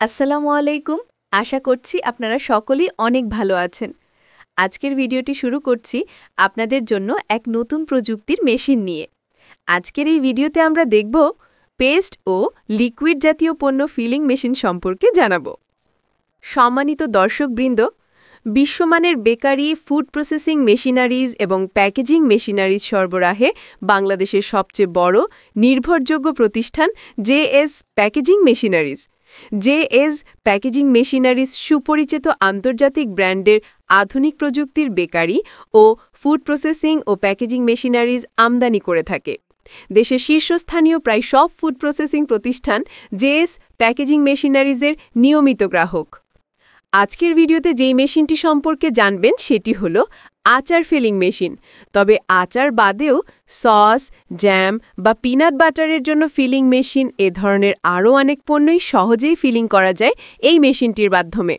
আসসালামু আলাইকুম। আশা করছি আপনারা সকলেই অনেক ভালো আছেন। আজকের ভিডিওটি শুরু করছি আপনাদের জন্য এক নতুন প্রযুক্তির মেশিন নিয়ে। আজকের এই ভিডিওতে আমরা দেখব পেস্ট ও লিকুইড জাতীয় পণ্য ফিলিং মেশিন সম্পর্কে জানাব। সম্মানিত দর্শকবৃন্দ, বিশ্বমানের বেকারি, ফুড প্রসেসিং মেশিনারিজ এবং প্যাকেজিং মেশিনারিজ সরবরাহে বাংলাদেশের সবচেয়ে বড় নির্ভরযোগ্য প্রতিষ্ঠান JS packaging machineries. JS packaging machineries সুপরিচিত আন্তর্জাতিক ব্র্যান্ডের আধুনিক প্রযুক্তির বেকারি ও ফুড প্রসেসিং ও প্যাকেজিং মেশিনারিজ আমদানি করে থাকে। দেশের শীর্ষস্থানীয় প্রায় সব ফুড প্রসেসিং প্রতিষ্ঠান জেএস প্যাকেজিং মেশিনারিজের নিয়মিত গ্রাহক। আজকের ভিডিওতে যেই মেশিনটি সম্পর্কে জানবেন সেটি হল আচার ফিলিং মেশিন। তবে আচার বাদেও সস, জ্যাম বা পিনাট বাটারের জন্য ফিলিং মেশিন এ ধরনের আরও অনেক পণ্যই সহজেই ফিলিং করা যায় এই মেশিনটির মাধ্যমে।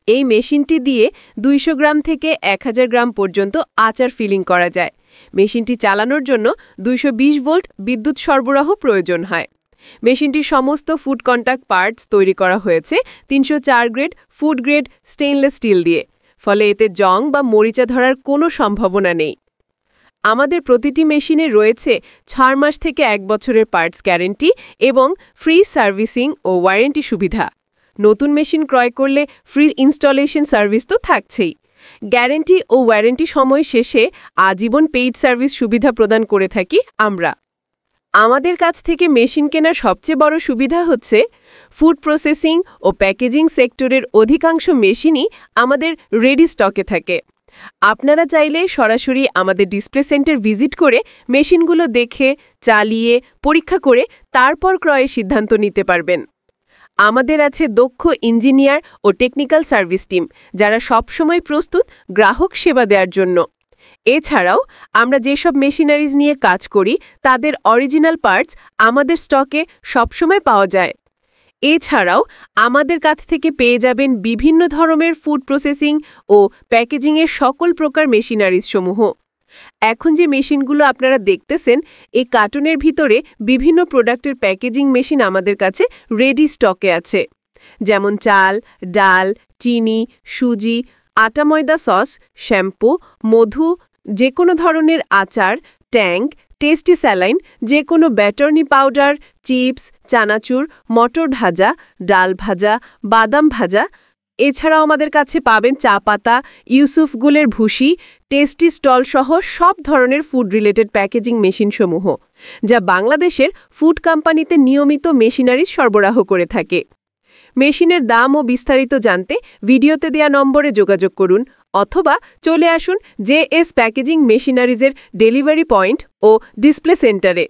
এই মেশিনটি দিয়ে 200 গ্রাম থেকে 1000 গ্রাম পর্যন্ত আচার ফিলিং করা যায়। মেশিনটি চালানোর জন্য 220 ভোল্ট বিদ্যুৎ সরবরাহ প্রয়োজন হয়। মেশিনটির সমস্ত ফুড কন্টাক্ট পার্টস তৈরি করা হয়েছে 304 grade food grade stainless steel দিয়ে, ফলে এতে জং বা মরিচা ধরার কোনো সম্ভাবনা নেই। আমাদের প্রতিটি মেশিনে রয়েছে 6 মাস থেকে 1 বছরের পার্টস গ্যারেন্টি এবং ফ্রি সার্ভিসিং ও ওয়ারেন্টি সুবিধা। নতুন মেশিন ক্রয় করলে ফ্রি ইনস্টলেশন সার্ভিস তো থাকছেই। গ্যারেন্টি ও ওয়ারেন্টি সময় শেষে আজীবন পেইড সার্ভিস সুবিধা প্রদান করে থাকি আমরা। আমাদের কাছ থেকে মেশিন কেনার সবচেয়ে বড় সুবিধা হচ্ছে ফুড প্রসেসিং ও প্যাকেজিং সেক্টরের অধিকাংশ মেশিনই আমাদের রেডি স্টকে থাকে। আপনারা চাইলে সরাসরি আমাদের ডিসপ্লে সেন্টার ভিজিট করে মেশিনগুলো দেখে, চালিয়ে, পরীক্ষা করে তারপর ক্রয়ের সিদ্ধান্ত নিতে পারবেন। আমাদের আছে দক্ষ ইঞ্জিনিয়ার ও টেকনিক্যাল সার্ভিস টিম, যারা সবসময় প্রস্তুত গ্রাহক সেবা দেওয়ার জন্য। এছাড়াও আমরা যেসব মেশিনারিজ নিয়ে কাজ করি তাদের অরিজিনাল পার্টস আমাদের স্টকে সবসময় পাওয়া যায়। এছাড়াও আমাদের কাছ থেকে পেয়ে যাবেন বিভিন্ন ধরনের ফুড প্রসেসিং ও প্যাকেজিংয়ের সকল প্রকার মেশিনারিজ সমূহ। এখন যে মেশিনগুলো আপনারা দেখতেছেন, এই কার্টুনের ভিতরে বিভিন্ন প্রোডাক্টের প্যাকেজিং মেশিন আমাদের কাছে রেডি স্টকে আছে, যেমন চাল, ডাল, চিনি, সুজি, আটা ময়দা সস, শ্যাম্পু, মধু, যে কোনো ধরনের আচার, ট্যাঙ্ক, টেস্টি স্যালাইন, যে কোনো ব্যাটরনি পাউডার, চিপস, চানাচুর, মটর ভাজা, ডাল ভাজা, বাদাম ভাজা। এছাড়াও আমাদের কাছে পাবেন চা পাতা, ইউসুফ গুলের ভুসি, টেস্টি স্টল সহ সব ধরনের ফুড রিলেটেড প্যাকেজিং মেশিনসমূহ, যা বাংলাদেশের ফুড কোম্পানিতে নিয়মিত মেশিনারিজ সরবরাহ করে থাকে। মেশিনের দাম ও বিস্তারিত জানতে ভিডিওতে দেয়া নম্বরে যোগাযোগ করুন অথবা চলে আসুন জেএস প্যাকেজিং মেশিনারিজের ডেলিভারি পয়েন্ট ও ডিসপ্লে সেন্টারে।